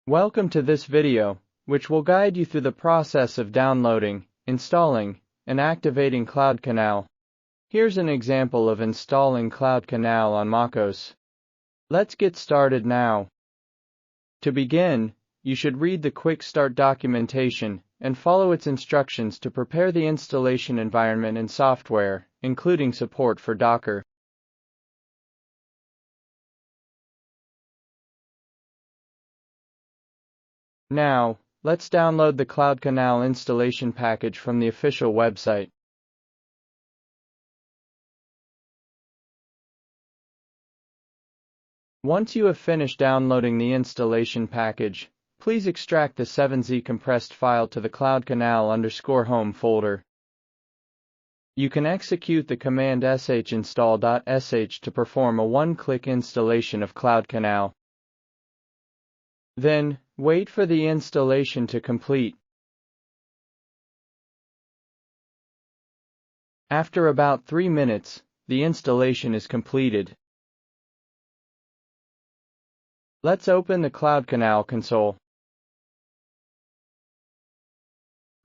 Welcome to this video, which will guide you through the process of downloading, installing, and activating CloudCanal. Here's an example of installing CloudCanal on macOS. Let's get started now. To begin, you should read the Quick Start documentation and follow its instructions to prepare the installation environment and software, including support for Docker. Now, let's download the CloudCanal installation package from the official website. Once you have finished downloading the installation package, please extract the 7z compressed file to the CloudCanal_home folder. You can execute the command shinstall.sh to perform a one-click installation of CloudCanal. Then, wait for the installation to complete. After about 3 minutes, the installation is completed. Let's open the CloudCanal console.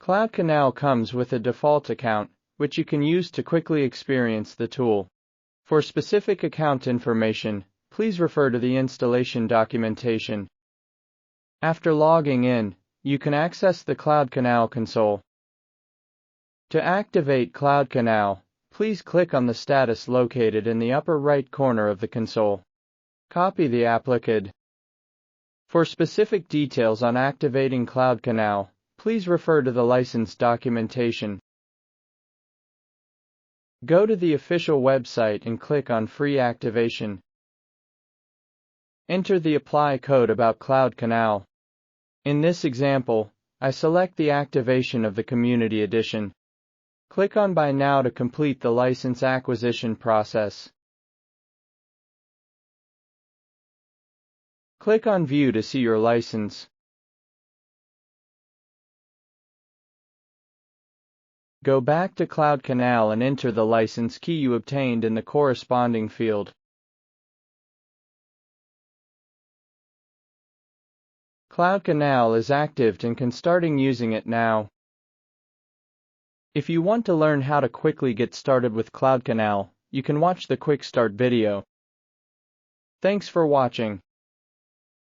CloudCanal comes with a default account, which you can use to quickly experience the tool. For specific account information, please refer to the installation documentation. After logging in, you can access the CloudCanal console. To activate CloudCanal, please click on the status located in the upper right corner of the console. Copy the applique. For specific details on activating CloudCanal, please refer to the license documentation. Go to the official website and click on Free Activation. Enter the apply code about CloudCanal. In this example, I select the activation of the Community Edition. Click on Buy Now to complete the license acquisition process. Click on View to see your license. Go back to CloudCanal and enter the license key you obtained in the corresponding field. CloudCanal is active and can start using it now. If you want to learn how to quickly get started with CloudCanal, you can watch the Quick Start video. Thanks for watching.